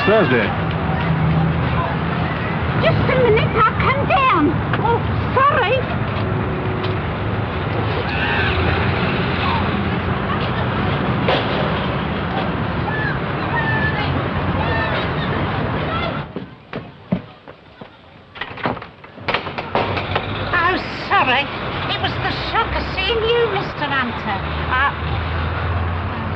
Mrs. Thursday. Just a minute, I'll come down. Oh, sorry. Oh, sorry. It was the shock of seeing you, Mr. Hunter.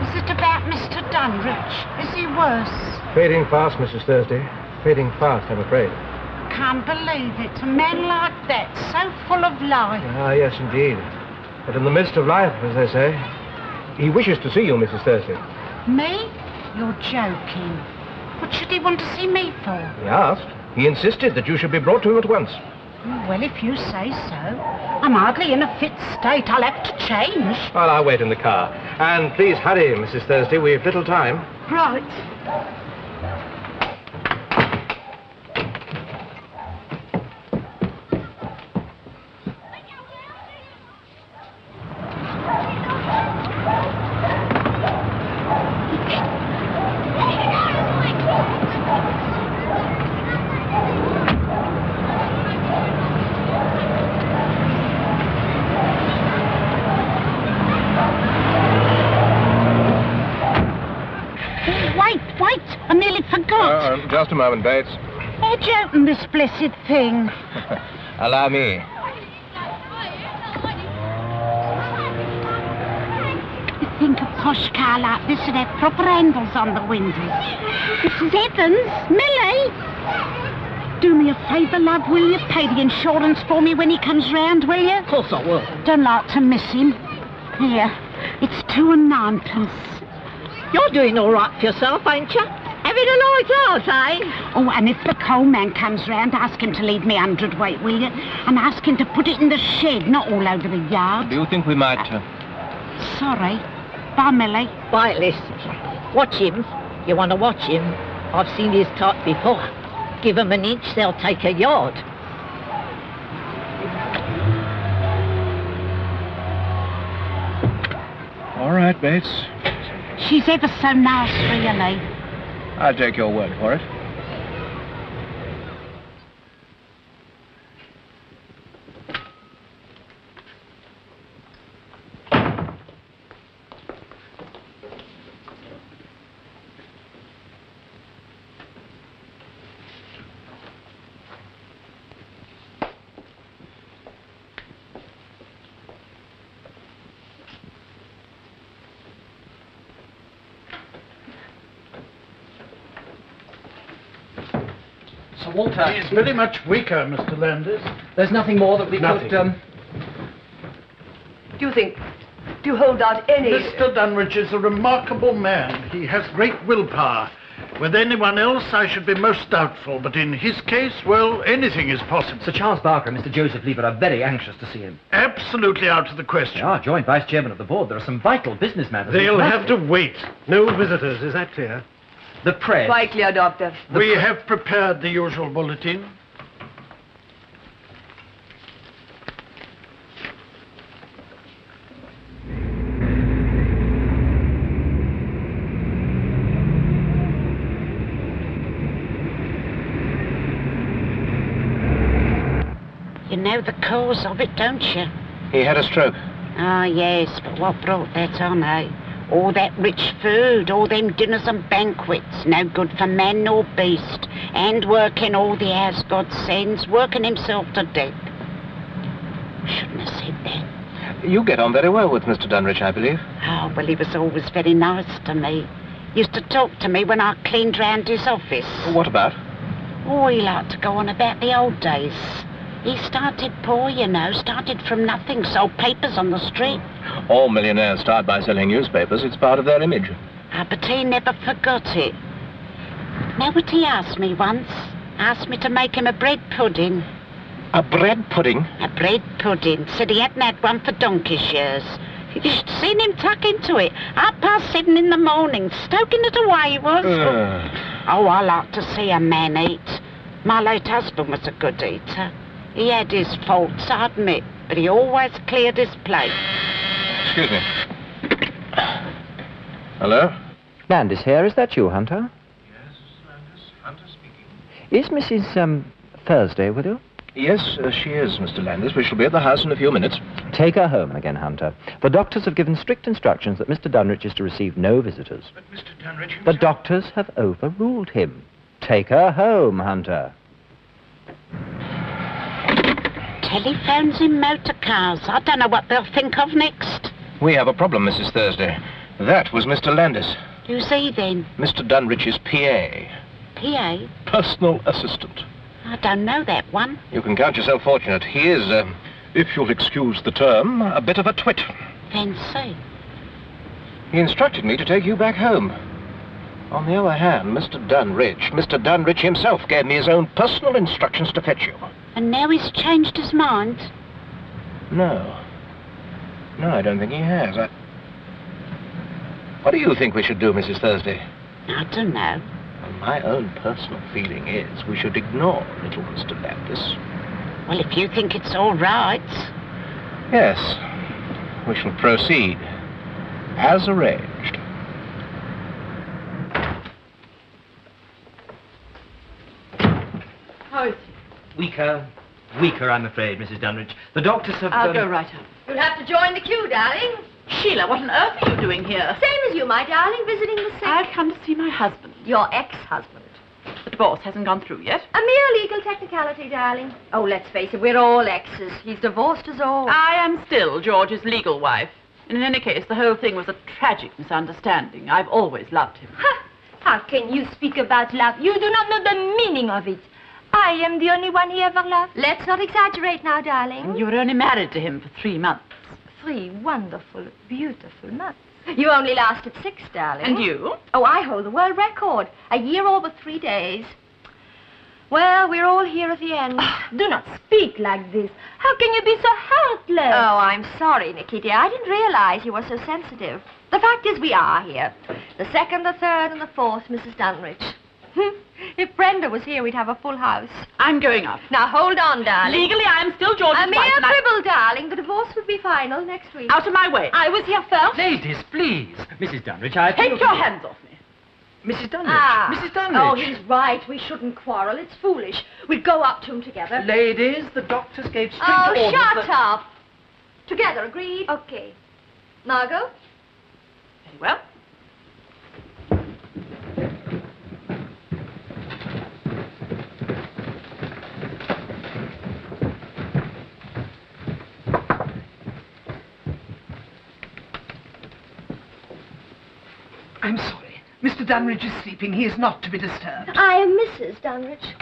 Is it about Mr. Dunridge? Is he worse? Fading fast, Mrs. Thursday. Fading fast, I'm afraid. Can't believe it. A man like that, so full of life. Ah, yes, indeed. But in the midst of life, as they say. He wishes to see you, Mrs. Thursday. Me? You're joking. What should he want to see me for? He asked. He insisted that you should be brought to him at once. Well, if you say so. I'm hardly in a fit state. I'll have to change. Well, I'll wait in the car. And please hurry, Mrs. Thursday. We've little time. Right. Wait, I nearly forgot. Just a moment, Bates. How'd you open this blessed thing? Allow me. You think a posh car like this would have proper handles on the windows? Mrs. Evans, Millie! Do me a favour, love, will you? Pay the insurance for me when he comes round, will you? Of course I will. Don't like to miss him. Here, it's 2 and 9pence. You're doing all right for yourself, ain't you? Having a nice house, eh? Oh, and if the coal man comes round, ask him to leave me 100-weight, will you? And ask him to put it in the shed, not all over the yard. Do you think we might... Sorry. Bye, Millie. Bye, Liz. Watch him. You want to watch him? I've seen his type before. Give 'em an inch, they'll take a yard. All right, Bates. She's ever so nice, really. I'll take your word for it. Walter. He's very much weaker, Mr. Landis. There's nothing more that we could... Do you hold out any... Mr. Dunridge is a remarkable man. He has great willpower. With anyone else, I should be most doubtful. But in his case, well, anything is possible. Sir Charles Barker and Mr. Joseph Lever are very anxious to see him. Absolutely out of the question. They are joint vice chairman of the board. There are some vital business matters. They'll have to wait. No visitors, is that clear? The press. Quite clear, Doctor. We have prepared the usual bulletin. You know the cause of it, don't you? He had a stroke. Ah, yes, but what brought that on, eh? All that rich food, all them dinners and banquets, no good for man nor beast, and working all the hours God sends, working himself to death. Shouldn't have said that. You get on very well with Mr. Dunridge, I believe. Oh, well, he was always very nice to me. Used to talk to me when I cleaned round his office. What about? Oh, he liked to go on about the old days. He started poor, you know, started from nothing, sold papers on the street. All millionaires start by selling newspapers. It's part of their image. Ah, but he never forgot it. Know what he asked me once? Asked me to make him a bread pudding. A bread pudding? A bread pudding. Said he hadn't had one for donkey's years. You should have seen him tuck into it. 7:30 in the morning, stoking it away he was. Oh, I like to see a man eat. My late husband was a good eater. He had his faults, I admit, but he always cleared his plate. Excuse me. Hello? Landis here, is that you, Hunter? Yes, Landis. Is Mrs. Thursday with you? Yes, she is, Mr. Landis. We shall be at the house in a few minutes. Take her home again, Hunter. The doctors have given strict instructions that Mr. Dunrich is to receive no visitors. But Mr. Dunrich himself... The doctors have overruled him. Take her home, Hunter. Telephones in motor cars. I don't know what they'll think of next. We have a problem, Mrs. Thursday. That was Mr. Landis. Who's he then? Mr. Dunrich's PA. PA? Personal assistant. I don't know that one. You can count yourself fortunate. He is, if you'll excuse the term, a bit of a twit. Fancy. He instructed me to take you back home. On the other hand, Mr. Dunrich himself gave me his own personal instructions to fetch you. And now he's changed his mind? No. No, I don't think he has. What do you think we should do, Mrs. Thursday? I don't know. My own personal feeling is we should ignore little Mr. Landis. Well, if you think it's all right. Yes. We shall proceed as arranged. How is he? Weaker, I'm afraid, Mrs. Dunrich. The doctors have... I'll go right up. You'll have to join the queue, darling. Sheila, what on earth are you doing here? Same as you, my darling, visiting the sick. I've come to see my husband. Your ex-husband. The divorce hasn't gone through yet. A mere legal technicality, darling. Oh, let's face it, we're all exes. He's divorced us all. I am still George's legal wife. And in any case, the whole thing was a tragic misunderstanding. I've always loved him. Ha! How can you speak about love? You do not know the meaning of it. I am the only one he ever loved. Let's not exaggerate now, darling. You were only married to him for 3 months. 3 wonderful, beautiful months. You only lasted 6, darling. And you? Oh, I hold the world record. A year over 3 days. Well, we're all here at the end. Do not speak like this. How can you be so heartless? Oh, I'm sorry, Nikita. I didn't realize you were so sensitive. The fact is, we are here. The 2nd, the 3rd, and the 4th, Mrs. Dunrich. If Brenda was here, we'd have a full house. I'm going off. Now, hold on, darling. Legally, I am still George's A mere wife. quibble, darling. The divorce would be final next week. Out of my way. I was here first. Ladies, please. Mrs. Dunrich, I... Take your hands off me. Mrs. Dunrich. Ah. Mrs. Dunrich. Oh, he's right. We shouldn't quarrel. It's foolish. We'd go up to him together. Ladies, the doctors gave strict Oh, orders shut that... up. Together, agreed? Okay. Margot? Very well. I'm sorry. Mr. Dunrich is sleeping. He is not to be disturbed. I am Mrs. Dunrich.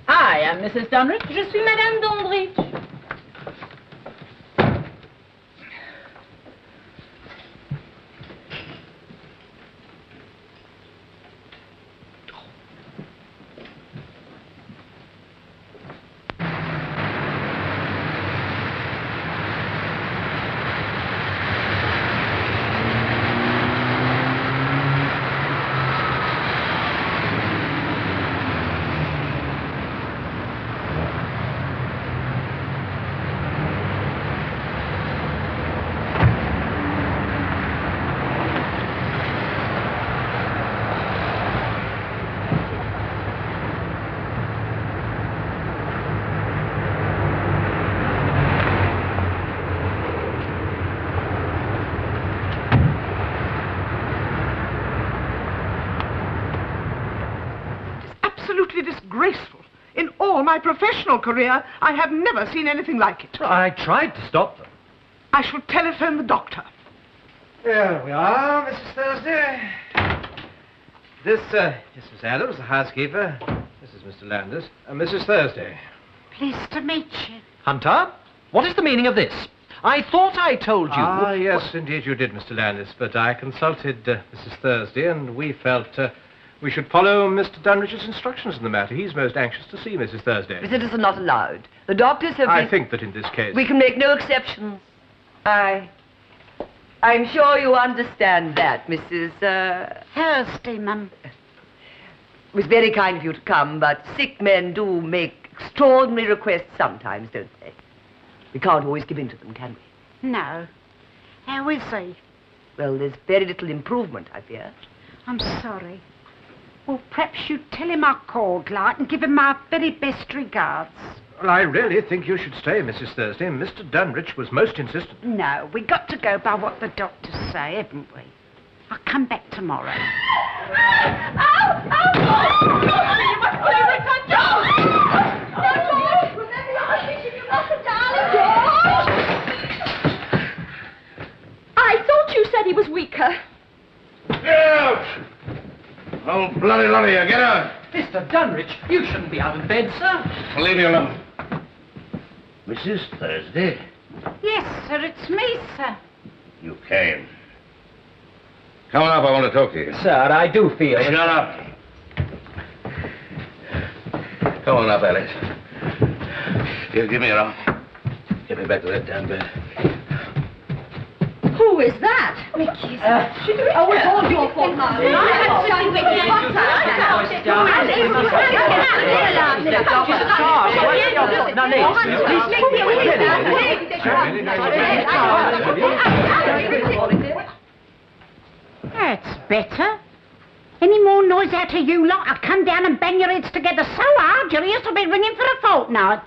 I am Mrs. Dunrich. Je suis Madame Dunrich. Absolutely disgraceful. In all my professional career, I have never seen anything like it. I tried to stop them. I shall telephone the doctor. There we are, Mrs. Thursday. This is Miss Adams, the housekeeper. This is Mr. Landis. Mrs. Thursday. Pleased to meet you. Hunter, what is the meaning of this? I thought I told you... Ah, yes, indeed you did, Mr. Landis. But I consulted Mrs. Thursday, and we felt we should follow Mr. Dunrich's instructions in the matter. He's most anxious to see Mrs. Thursday. Visitors are not allowed. The doctors have I think that in this case... We can make no exceptions. I'm sure you understand that, Mrs. Thursday, Mum. It was very kind of you to come, but sick men do make extraordinary requests sometimes, don't they? We can't always give in to them, can we? No. How is he? Well, there's very little improvement, I fear. I'm sorry. Well, perhaps you'd tell him I called, like, and give him my very best regards. Well, I really think you should stay, Mrs. Thursday. Mr. Dunrich was most insistent. No, we got to go by what the doctors say, haven't we? I'll come back tomorrow. I thought you said he was weaker. Get out! Oh, bloody lot of you, get out! Mr. Dunrich, you shouldn't be out of bed, sir. Leave me alone. Mrs. Thursday, Yes, sir, it's me, sir. you came. Come on up, I want to talk to you. Sir, I do feel... Shut up. Come on up, Alice. Here, give me your arm. Get me back to that damn bed. Who is that? Mickey. Oh, it's all your fault, Margaret. That's better. Any more noise out of you lot, I'll come down and bang your heads together so hard your ears will be ringing for a fortnight.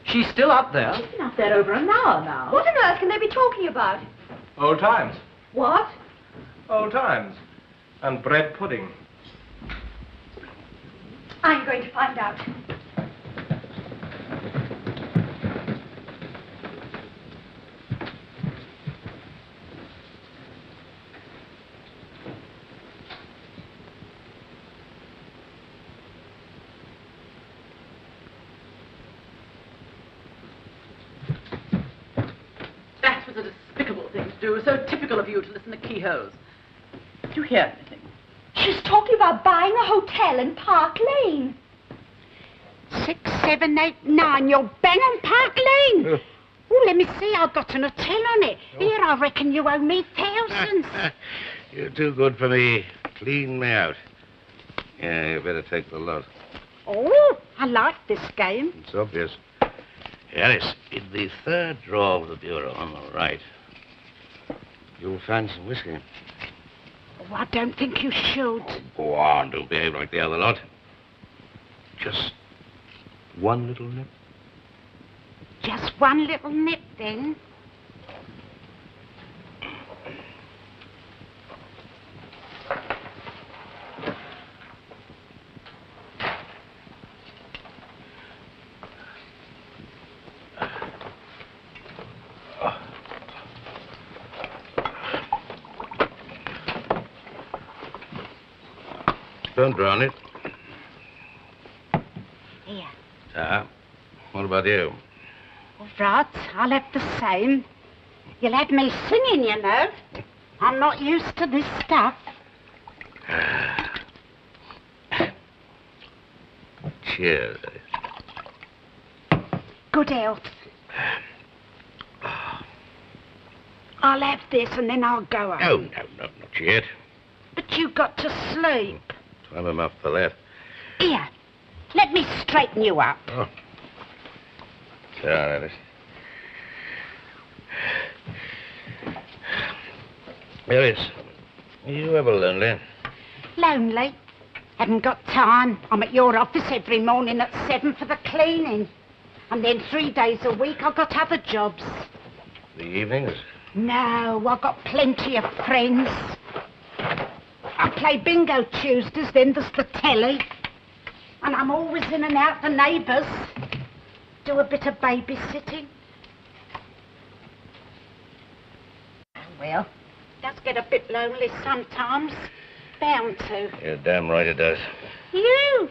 She's still up there. She's been up there over an hour now. What on earth can they be talking about? Old times. What? Old times. And bread pudding. I'm going to find out. That was a despicable thing to do. So typical of you to listen to keyholes. Did you hear anything? She's talking about buying a hotel in Park Lane. 6, 7, 8, 9. You're bang on Park Lane. Oh, let me see. I've got an hotel on it. Here, I reckon you owe me thousands. You're too good for me. Clean me out. Yeah, you better take the lot. Oh, I like this game. It's obvious. Alice, in the third drawer of the bureau on the right, you'll find some whiskey. Oh, I don't think you should. Go on, don't behave like the other lot. Just one little nip. Just one little nip, then. Don't drown it. Here. What about you? All right, I'll have the same. You'll have me singing, you know. I'm not used to this stuff. Cheers. Good health. I'll have this and then I'll go home. No, not yet. But you've got to sleep. Time enough for that. Here, let me straighten you up. Oh. Sit down, Alice. Alice, are you ever lonely? Lonely? Haven't got time. I'm at your office every morning at 7 for the cleaning. And then 3 days a week I've got other jobs. The evenings? No, I've got plenty of friends. I play bingo Tuesdays, then there's the telly. And I'm always in and out the neighbours. Do a bit of babysitting. Well, Does get a bit lonely sometimes. Bound to. You're damn right it does. You?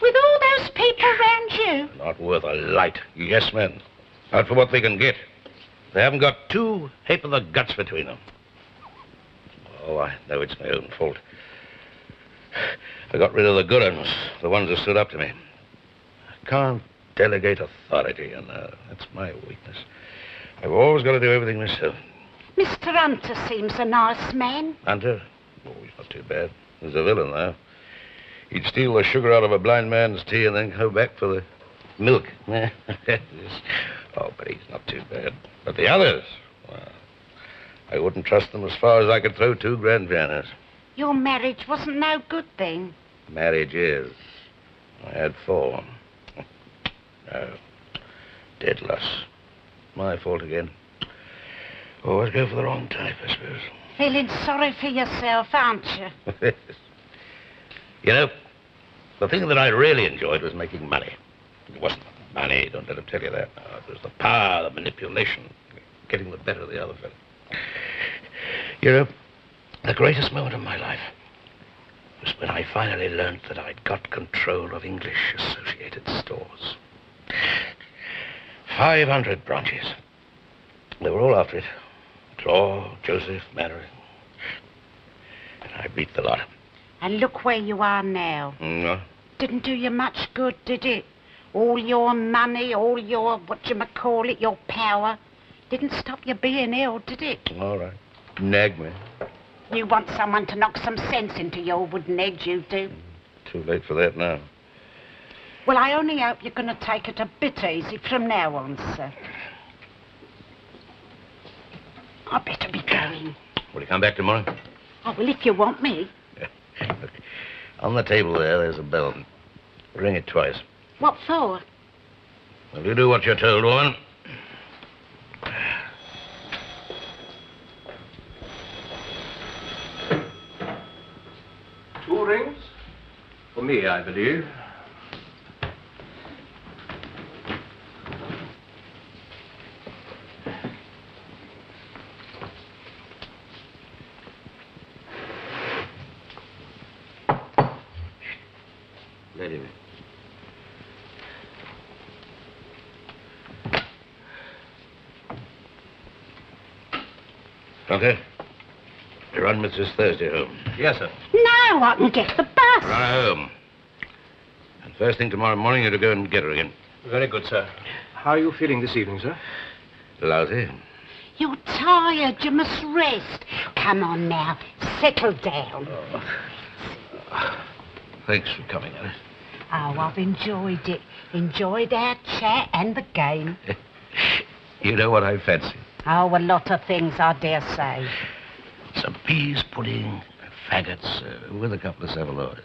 With all those people around you? Not worth a light. Yes, men. Out for what they can get. They haven't got 2 half of the guts between them. Oh, I know it's my own fault. I got rid of the good ones, the ones who stood up to me. I can't delegate authority, you know. That's my weakness. I've always got to do everything myself. Mr. Hunter seems a nice man. Hunter? Oh, he's not too bad. He's a villain, though. He'd steal the sugar out of a blind man's tea and then go back for the milk. Oh, but he's not too bad. But the others, well, I wouldn't trust them as far as I could throw 2 grand pianos. Your marriage wasn't no good then. Marriage is. I had 4. No. Dead loss. My fault again. Always go for the wrong type, I suppose. Feeling sorry for yourself, aren't you? You know, the thing that I really enjoyed was making money. It wasn't money, don't let him tell you that. No, it was the power, the manipulation, getting the better of the other fellow. You know, the greatest moment of my life was when I finally learned that I'd got control of English Associated Stores. 500 branches. They were all after it. Claw, Joseph, Mary. And I beat the lot. And look where you are now. No. Didn't do you much good, did it? All your money, all your, your power. Didn't stop you being ill, did it? All right. Nag me. You want someone to knock some sense into your wooden head, you do. Too late for that now. Well, I only hope you're going to take it a bit easy from now on, sir. I better be going. Will you come back tomorrow? Oh, well, if you want me. Look, on the table there's a bell. Ring it twice. What for? Well, you do what you're told, woman. Two rings? For me, I believe. Lady. Okay. You run Mrs. Thursday home. Yes, sir. No, I can get the bus. Run her home. And first thing tomorrow morning, you're to go and get her again. Very good, sir. How are you feeling this evening, sir? Lousy. You're tired. You must rest. Come on now. Settle down. Thanks for coming, Alice. Oh, I've enjoyed it. Enjoyed our chat and the game. You know what I fancy? Oh, a lot of things, I dare say. Some peas pudding, faggots, with a couple of saveloys.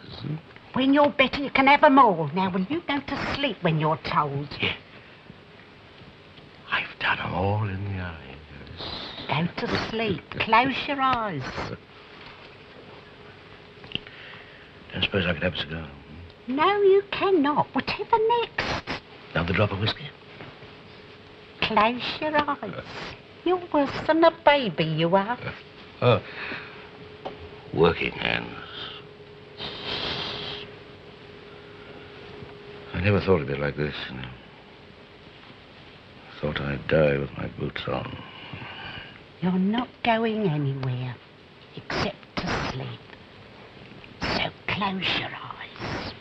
When you're better, you can have them all. Now, will you go to sleep when you're told? Yeah. I've done them all in the eye. Go to sleep. Close your eyes. Don't suppose I could have a cigar? No, you cannot. Whatever next. Another drop of whiskey? Close your eyes. You're worse than a baby, you are. Working hands. I never thought it'd be like this, you know. Thought I'd die with my boots on. You're not going anywhere, except to sleep. So close your eyes.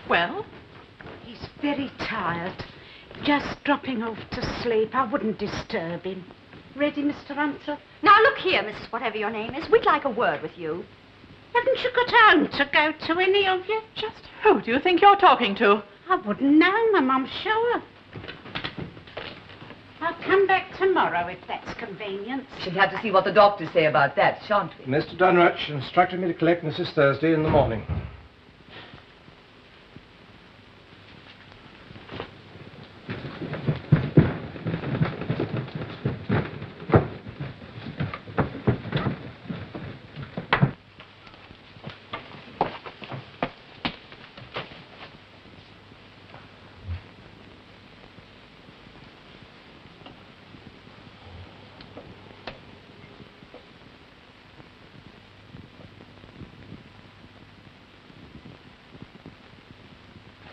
Well? He's very tired. Just dropping off to sleep. I wouldn't disturb him. Ready, Mr. Hunter? Now, look here, Mrs. Whatever your name is. We'd like a word with you. Haven't you got home to go to, any of you? Just who do you think you're talking to? I wouldn't know, Mum, I'm sure. I'll come back tomorrow if that's convenient. She'll have to see what the doctors say about that, shan't we? Mr. Dunrich instructed me to collect Mrs. Thursday in the morning.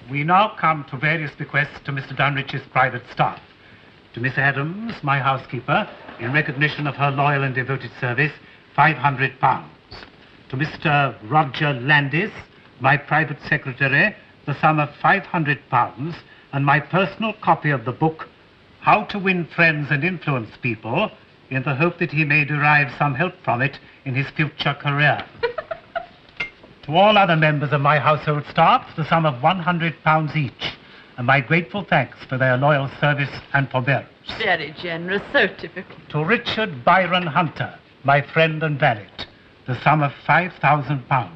We now come to various bequests to Mr. Dunrich's private staff. To Miss Adams, my housekeeper, in recognition of her loyal and devoted service, £500. To Mr. Roger Landis, my private secretary, the sum of £500, and my personal copy of the book, How to Win Friends and Influence People, in the hope that he may derive some help from it in his future career. To all other members of my household staff, the sum of £100 each, and my grateful thanks for their loyal service and forbearance. Very generous, so typical. To Richard Byron Hunter, my friend and valet, the sum of £5,000,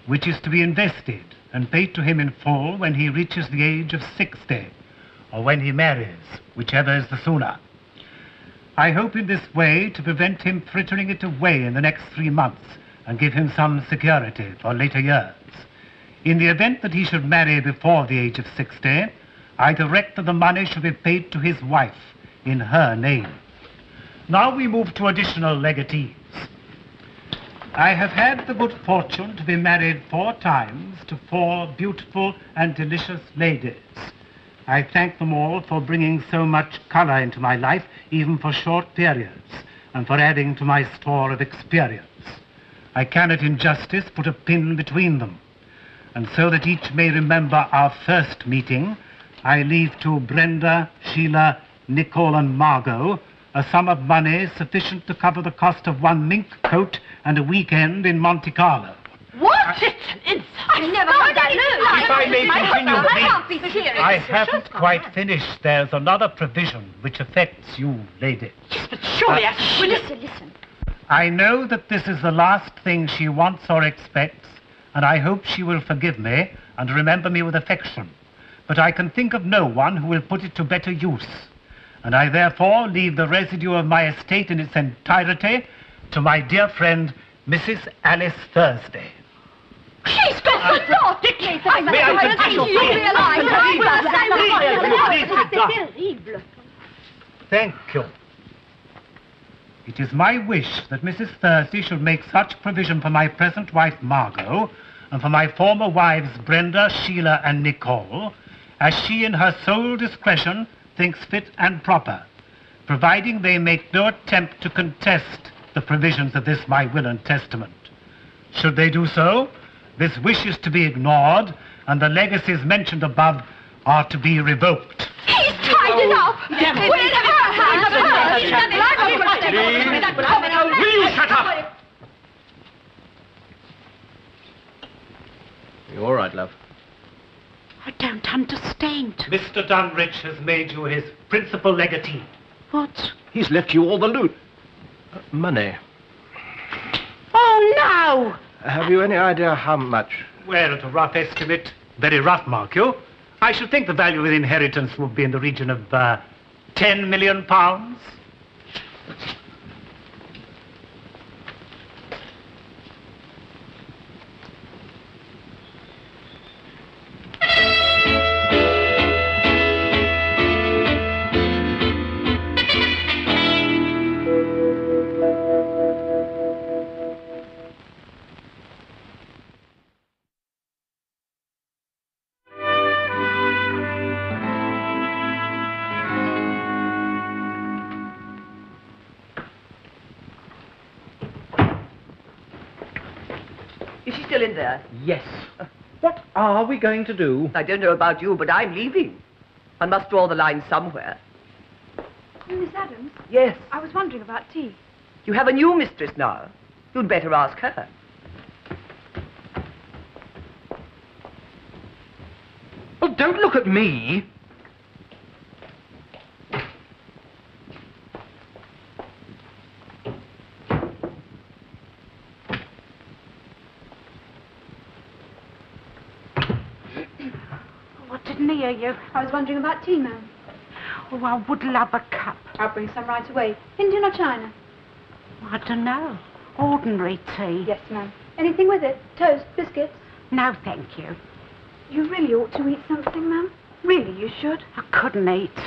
which is to be invested and paid to him in full when he reaches the age of 60, or when he marries, whichever is the sooner. I hope in this way to prevent him frittering it away in the next 3 months, and give him some security for later years. In the event that he should marry before the age of 60, I direct that the money should be paid to his wife in her name. Now we move to additional legatees. I have had the good fortune to be married 4 times to 4 beautiful and delicious ladies. I thank them all for bringing so much color into my life, even for short periods, and for adding to my store of experience. I cannot in justice put a pin between them. And so that each may remember our first meeting, I leave to Brenda, Sheila, Nicole and Margot a sum of money sufficient to cover the cost of 1 mink coat and a weekend in Monte Carlo. What? It's an insult. I never heard that. If I may continue, I please. can't be serious. I haven't quite finished. There's another provision which affects you, ladies. Yes, but surely listen. I know that this is the last thing she wants or expects, and I hope she will forgive me and remember me with affection. But I can think of no one who will put it to better use, and I therefore leave the residue of my estate in its entirety to my dear friend, Mrs. Alice Thursday. She's got the dot! May I continue? Thank you. It is my wish that Mrs. Thursday should make such provision for my present wife, Margot, and for my former wives, Brenda, Sheila, and Nicole, as she in her sole discretion thinks fit and proper, providing they make no attempt to contest the provisions of this my will and testament. Should they do so, this wish is to be ignored, and the legacies mentioned above are to be revoked. He's tied enough! Will you shut up? You all right, love? I don't understand. Mr. Dunrich has made you his principal legatee. What? He's left you all the loot. Money. Oh, no! Have you any idea how much? Well, at a rough estimate, very rough, mark you, I should think the value of the inheritance would be in the region of £10 million. Is she still in there? Yes. What are we going to do? I don't know about you, but I'm leaving. I must draw the line somewhere. Miss Adams? Yes. I was wondering about tea. You have a new mistress now. You'd better ask her. Well, don't look at me. I didn't hear you. I was wondering about tea, ma'am. Oh, I would love a cup. I'll bring some right away. Indian or China? I don't know. Ordinary tea. Yes, ma'am. Anything with it? Toast, biscuits? No, thank you. You really ought to eat something, ma'am. Really, you should. I couldn't eat.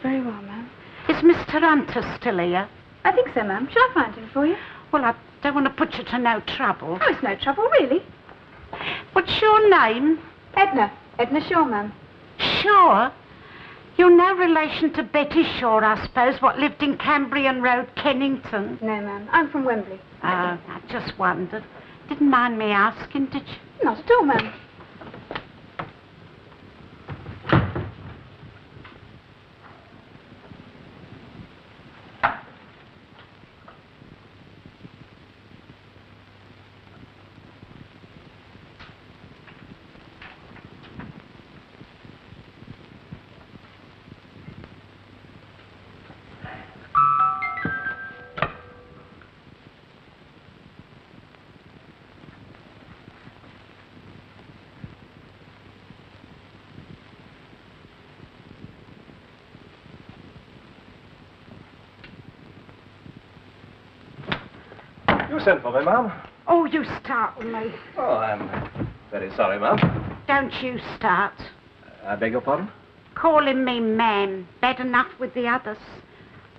Very well, ma'am. Is Mr. Hunter still here? I think so, ma'am. Shall I find him for you? Well, I don't want to put you to no trouble. Oh, it's no trouble, really. What's your name? Edna. Edna Shaw, ma'am. Shaw? You're no relation to Betty Shaw, I suppose, what lived in Cambrian Road, Kennington? No, ma'am. I'm from Wembley. Oh, I just wondered. Didn't mind me asking, did you? Not at all, ma'am. You sent for me, ma'am. Oh, you startle me. Oh, I'm very sorry, ma'am. Don't you start. I beg your pardon? Calling me ma'am. Bad enough with the others.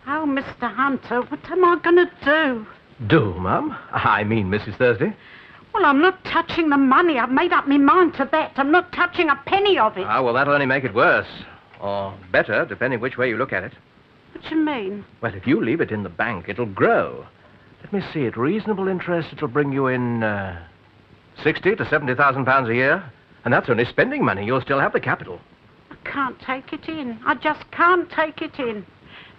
Oh, Mr. Hunter, what am I going to do? Do, ma'am? I mean, Mrs. Thursday. Well, I'm not touching the money. I've made up my mind to that. I'm not touching a penny of it. Ah, well, that'll only make it worse. Or better, depending which way you look at it. What do you mean? Well, if you leave it in the bank, it'll grow. Let me see, at reasonable interest, it'll bring you in, 60 to 70,000 pounds a year. And that's only spending money. You'll still have the capital. I can't take it in. I just can't take it in.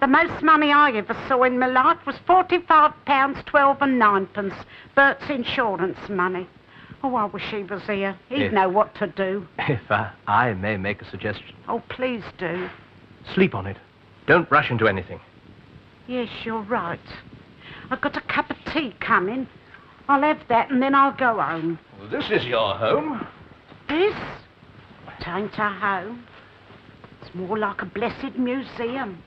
The most money I ever saw in my life was £45.12 and 9pence. Bert's insurance money. Oh, I wish he was here. He'd know what to do. If I may make a suggestion. Oh, please do. Sleep on it. Don't rush into anything. Yes, you're right. I've got a cup of tea coming. I'll have that and then I'll go home. Well, this is your home. This? It ain't a home. It's more like a blessed museum.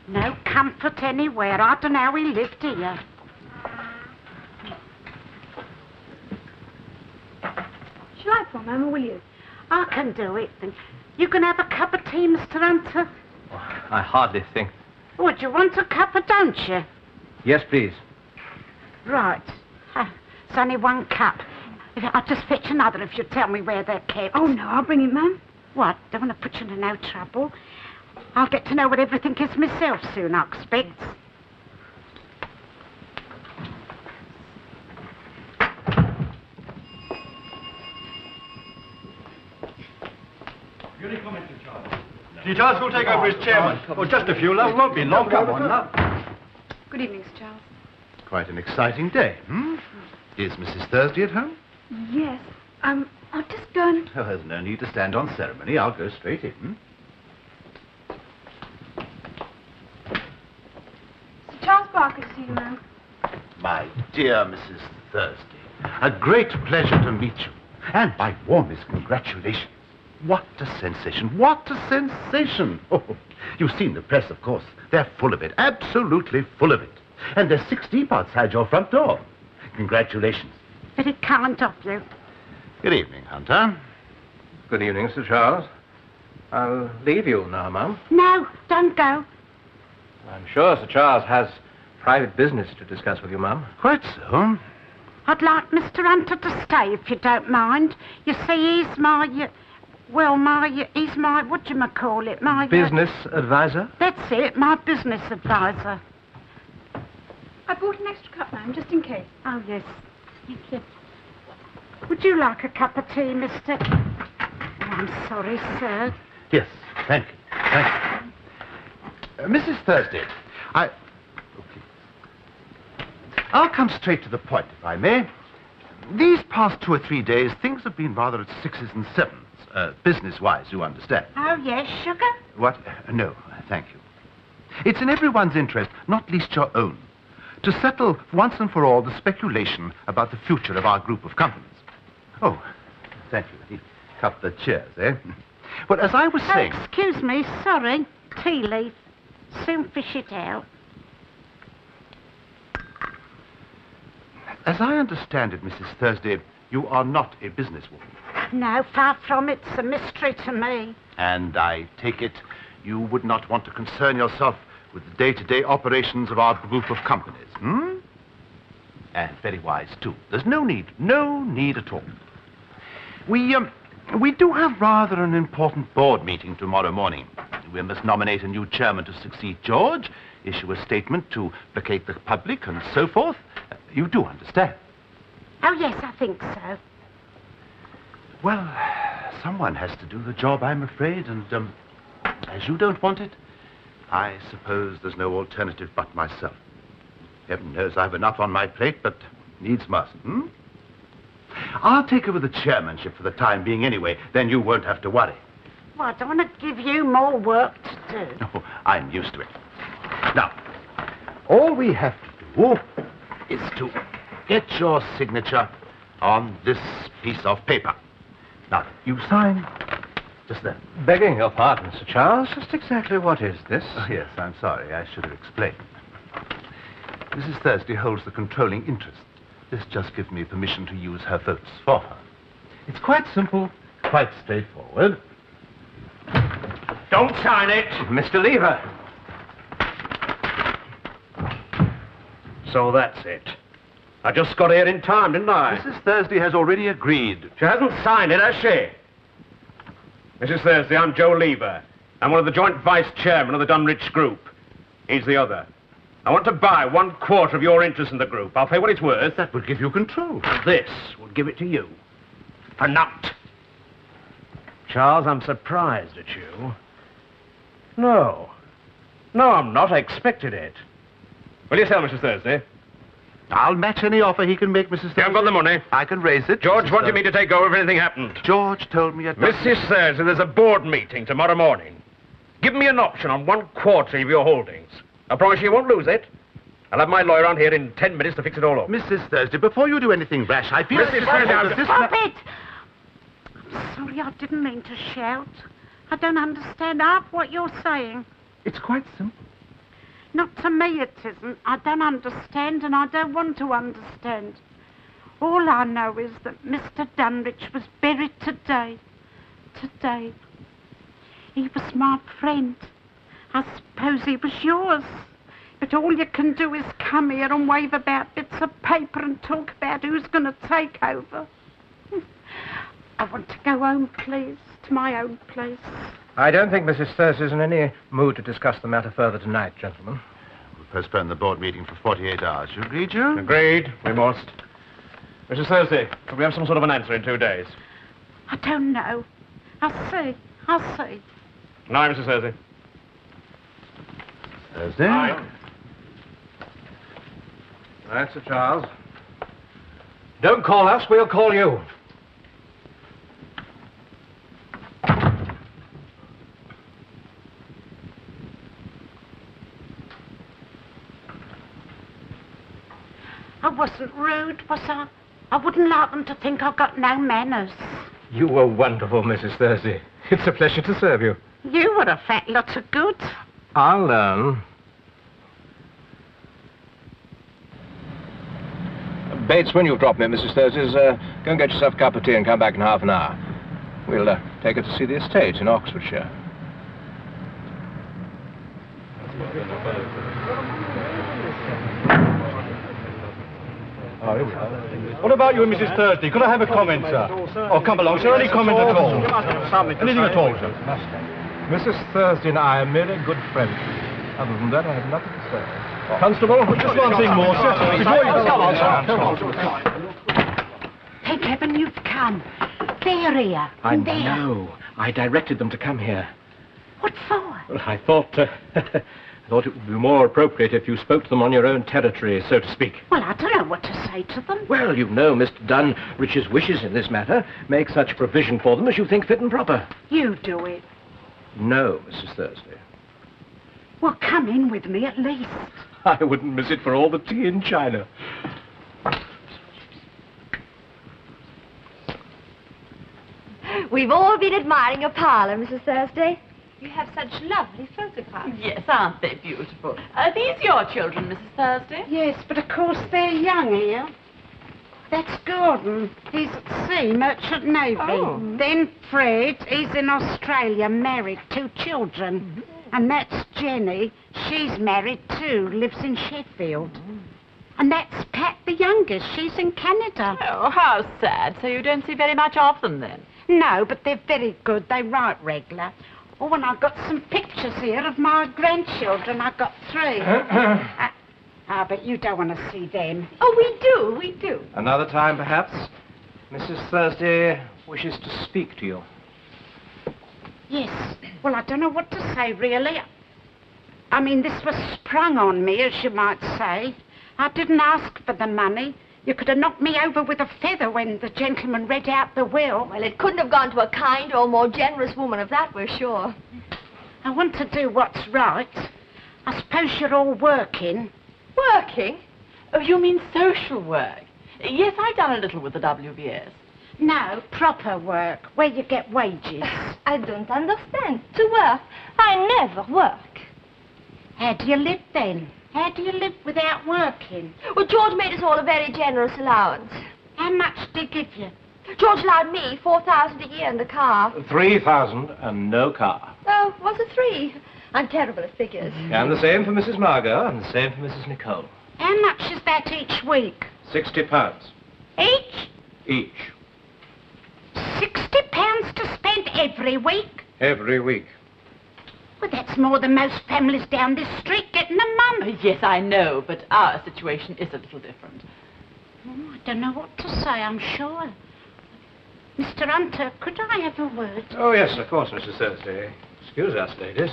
No comfort anywhere. I don't know how he lived here. Shall I pour, ma'am, or will you? I can do it. Then. You can have a cup of tea, Mr. Hunter. Oh, I hardly think. Would you want a cuppa, don't you? Yes, please. Right. It's only one cup. I'll just fetch another if you tell me where they're kept. Oh, no, I'll bring it, ma'am. What? Don't want to put you into no trouble. I'll get to know what everything is myself soon, I expect. Charles will take over as chairman. Oh, just a few, love. Won't be long. Come on, love. Good evening, Sir Charles. Quite an exciting day, hmm? Is Mrs. Thursday at home? Yes. I'll just go and... Oh, there's no need to stand on ceremony. I'll go straight in. Sir Charles Barker to see you, ma'am. My dear Mrs. Thursday, a great pleasure to meet you. And my warmest congratulations. What a sensation. What a sensation. Oh, you've seen the press, of course. They're full of it. Absolutely full of it. And there's 6 deep outside your front door. Congratulations. Very kind of you. Good evening, Hunter. Good evening, Sir Charles. I'll leave you now, ma'am. No, don't go. I'm sure Sir Charles has private business to discuss with you, ma'am. Quite so. I'd like Mr. Hunter to stay, if you don't mind. You see, he's my... he's my, whatchamacallit, my... Business advisor? That's it, my business advisor. I bought an extra cup, ma'am, just in case. Oh, yes. Thank you. Would you like a cup of tea, mister? Oh, I'm sorry, sir. Yes, thank you. Thank you. Mrs. Thursday, I'll come straight to the point, if I may. These past 2 or 3 days, things have been rather at 6s and 7s. Business-wise, you understand. Oh, yes, sugar? What? No, thank you. It's in everyone's interest, not least your own, to settle once and for all the speculation about the future of our group of companies. Oh, thank you. Cut the chairs, eh? Well, as I was saying... Oh, excuse me, sorry. Tea leaf. Soon fish it out. As I understand it, Mrs. Thursday, you are not a businesswoman. No, far from it. It's a mystery to me. And I take it you would not want to concern yourself with the day-to-day operations of our group of companies, hmm? And very wise, too. There's no need at all. We do have rather an important board meeting tomorrow morning. We must nominate a new chairman to succeed George, issue a statement to placate the public, and so forth. You do understand? Oh, yes, I think so. Well, someone has to do the job, I'm afraid, and as you don't want it, I suppose there's no alternative but myself. Heaven knows I've enough on my plate, but needs must, hmm? I'll take over the chairmanship for the time being anyway, then you won't have to worry. Well, I don't want to give you more work to do. Oh, I'm used to it. Now, all we have to do is to get your signature on this piece of paper. Now, you sign just there. Begging your pardon, Sir Charles, just exactly what is this? Oh, yes, I'm sorry. I should have explained. Mrs. Thursday holds the controlling interest. This just gives me permission to use her votes for her. It's quite simple, quite straightforward. Don't sign it! Mr. Lever! So that's it. I just got here in time, didn't I? Mrs. Thursday has already agreed. She hasn't signed it, has she? Mrs. Thursday, I'm Joe Lever. I'm one of the joint vice chairmen of the Dunrich Group. He's the other. I want to buy 1/4 of your interest in the group. I'll pay what it's worth. That would give you control. This will give it to you. For naught. Charles, I'm surprised at you. No, I'm not. I expected it. Will you sell, Mrs. Thursday? I'll match any offer he can make, Mrs. Thursday. You haven't got the money. I can raise it. George wanted me to take over if anything happened. George told me at... Mrs. Thursday, there's a board meeting tomorrow morning. Give me an option on 1/4 of your holdings. I promise you won't lose it. I'll have my lawyer on here in 10 minutes to fix it all up. Mrs. Thursday, before you do anything rash, I feel... Mrs. Thursday, Stop it! I'm sorry, I didn't mean to shout. I don't understand half what you're saying. It's quite simple. Not to me it isn't. I don't understand and I don't want to understand. All I know is that Mr. Dunrich was buried today. Today. He was my friend. I suppose he was yours. But all you can do is come here and wave about bits of paper and talk about who's going to take over. I want to go home, please, to my own place. I don't think Mrs. Thursday's in any mood to discuss the matter further tonight, gentlemen. We'll postpone the board meeting for 48 hours. You agree, Joe? Agreed. We must. Mrs. Thursday, could we have some sort of an answer in 2 days? I don't know. I'll see. No, Mrs. Thursday. Thursday? Aye. Right, Sir Charles. Don't call us, we'll call you. I wasn't rude, was I? I wouldn't like them to think I've got no manners. You were wonderful, Mrs. Thursday. It's a pleasure to serve you. You were a fat lot of good. I'll learn. Bates, when you've dropped me, Mrs. Thursday's, go and get yourself a cup of tea and come back in half an hour. We'll take her to see the estate in Oxfordshire. What about you and Mrs. Thursday? Could I have a comment, sir? Oh, come along, sir. Any comment at all? Anything at all, sir? Mrs. Thursday and I are merely good friends. Other than that, I have nothing to say. Constable? Just one thing more, sir. Before you... Come on, sir. thank heaven you've come. They're here. I and there. know. I directed them to come here. What for? Well, I thought it would be more appropriate if you spoke to them on your own territory, so to speak. Well, I don't know what to say to them. Well, you know Mr. Dunrich's wishes in this matter. Make such provision for them as you think fit and proper. You do it. No, Mrs. Thursday. Well, come in with me at least. I wouldn't miss it for all the tea in China. We've all been admiring your parlour, Mrs. Thursday. You have such lovely photographs. Yes, aren't they beautiful? Are these your children, Mrs. Thursday? Yes, but of course they're young here. That's Gordon. He's at sea, Merchant Navy. Oh. Then Fred, he's in Australia, married, 2 children. Mm-hmm. And that's Jenny. She's married too, lives in Sheffield. And that's Pat, the youngest. She's in Canada. Oh, how sad. So you don't see very much of them then? No, but they're very good. They write regular. Oh, and I've got some pictures here of my grandchildren. I've got 3. But you don't want to see them. Oh, we do. Another time, perhaps? Mrs. Thursday wishes to speak to you. Yes. Well, I don't know what to say, really. I mean, this was sprung on me, as you might say. I didn't ask for the money. You could have knocked me over with a feather when the gentleman read out the will. Well, it couldn't have gone to a kinder or more generous woman of that, we're sure. I want to do what's right. I suppose you're all working. Working? Oh, you mean social work? Yes, I've done a little with the WBS. No, proper work, where you get wages. I don't understand. To work? I never work. How do you live then? How do you live without working? Well, George made us all a very generous allowance. How much did he give you? George allowed me $4,000 a year in the car. 3,000 and no car. Oh, was it 3? I'm terrible at figures. And the same for Mrs. Margot, and the same for Mrs. Nicole. How much is that each week? £60. Each? Each. £60 to spend every week? Every week. Well, that's more than most families down this street get in a month. Yes, I know, but our situation is a little different. Oh, I don't know what to say, I'm sure. Mr. Hunter, could I have a word? Oh, yes, of course, Mrs. Thursday. Excuse us, ladies.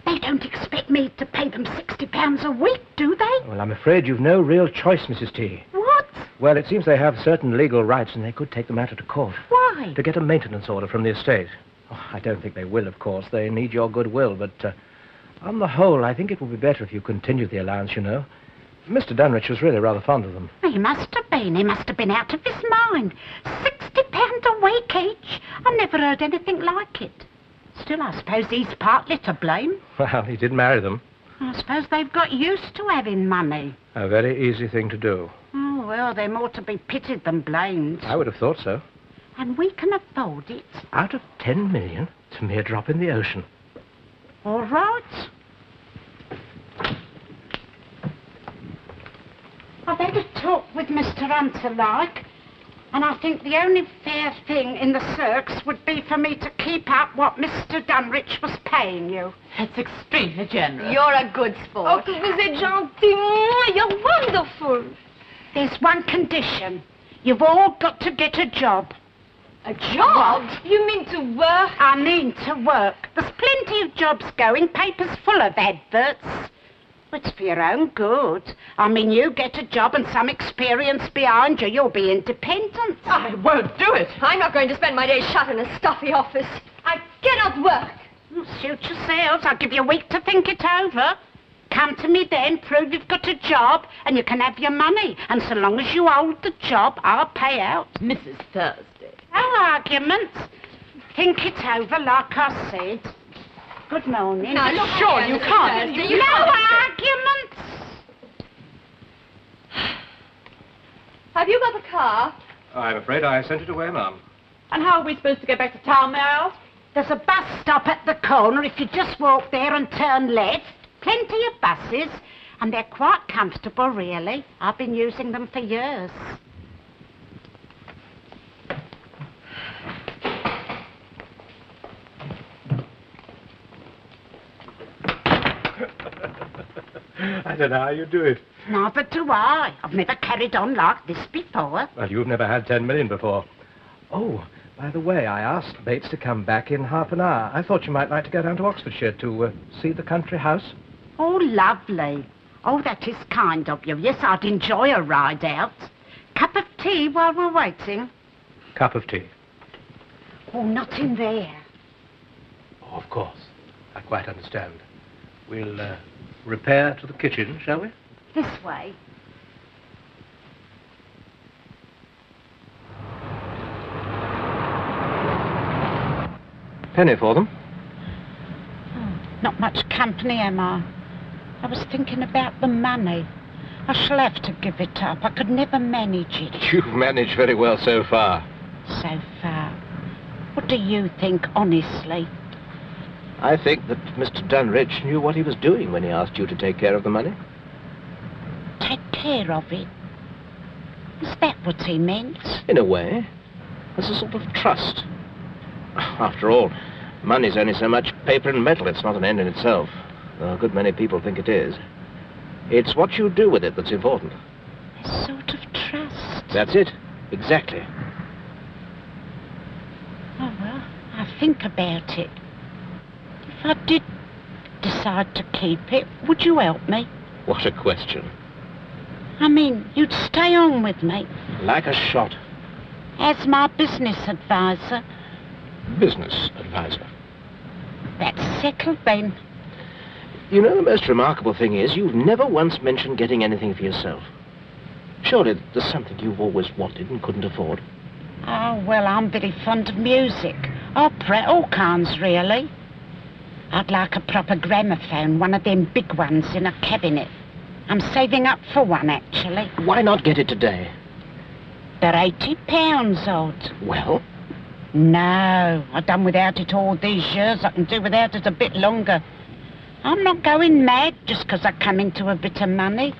They don't expect me to pay them £60 a week, do they? Well, I'm afraid you've no real choice, Mrs. T. What? Well, it seems they have certain legal rights, and they could take the matter to court. Why? To get a maintenance order from the estate. Oh, I don't think they will, of course. They need your goodwill, but on the whole, I think it would be better if you continued the allowance, you know. Mr. Dunrich was really rather fond of them. He must have been. He must have been out of his mind. £60 a week each. I never heard anything like it. Still, I suppose he's partly to blame. Well, he did marry them. I suppose they've got used to having money. A very easy thing to do. Oh, well, they're more to be pitied than blamed. I would have thought so. And we can afford it. Out of 10 million, it's a mere drop in the ocean. All right. I've had a talk with Mr. Hunter, like, and I think the only fair thing in the circs would be for me to keep up what Mr. Dunrich was paying you. That's extremely generous. You're a good sport. Oh, vous êtes gentil. You're wonderful. There's one condition. You've all got to get a job. A job? You mean to work? I mean to work. There's plenty of jobs going, papers full of adverts. It's for your own good. I mean, you get a job and some experience behind you, you'll be independent. I won't do it. I'm not going to spend my days shut in a stuffy office. I cannot work. Well, suit yourselves. I'll give you a week to think it over. Come to me then, prove you've got a job, and you can have your money. And so long as you hold the job, I'll pay out. Mrs. Thursday. No arguments. Think it over, like I said. Good morning. Now, look Sure, here, you Mrs. can't. Thursday, No can't. arguments. Have you got the car? I'm afraid I sent it away, ma'am. And how are we supposed to get back to town, may I ask? There's a bus stop at the corner if you just walk there and turn left. Plenty of buses, and they're quite comfortable, really. I've been using them for years. I don't know how you do it. Neither do I. I've never carried on like this before. Well, you've never had 10 million before. Oh, by the way, I asked Bates to come back in half an hour. I thought you might like to go down to Oxfordshire to see the country house. Oh, lovely. Oh, that is kind of you. Yes, I'd enjoy a ride out. Cup of tea while we're waiting? Cup of tea. Oh, not in there. Oh, of course. I quite understand. We'll repair to the kitchen, shall we? This way. Penny for them. Oh, not much company, am I? I was thinking about the money. I shall have to give it up. I could never manage it. You've managed very well so far. So far. What do you think, honestly? I think that Mr. Dunridge knew what he was doing when he asked you to take care of the money. Take care of it? Is that what he meant? In a way. As a sort of trust. After all, money's only so much paper and metal. It's not an end in itself. Though a good many people think it is. It's what you do with it that's important. A sort of trust? That's it. Exactly. Oh, well, I'll think about it. If I did decide to keep it, would you help me? What a question. I mean, you'd stay on with me. Like a shot. As my business advisor. Business advisor. That's settled then. You know, the most remarkable thing is you've never once mentioned getting anything for yourself. Surely there's something you've always wanted and couldn't afford. Oh, well, I'm very fond of music. Opera, all kinds, really. I'd like a proper gramophone, one of them big ones in a cabinet. I'm saving up for one, actually. Why not get it today? They're £80 odd. Well? No, I've done without it all these years. I can do without it a bit longer. I'm not going mad just because I come into a bit of money.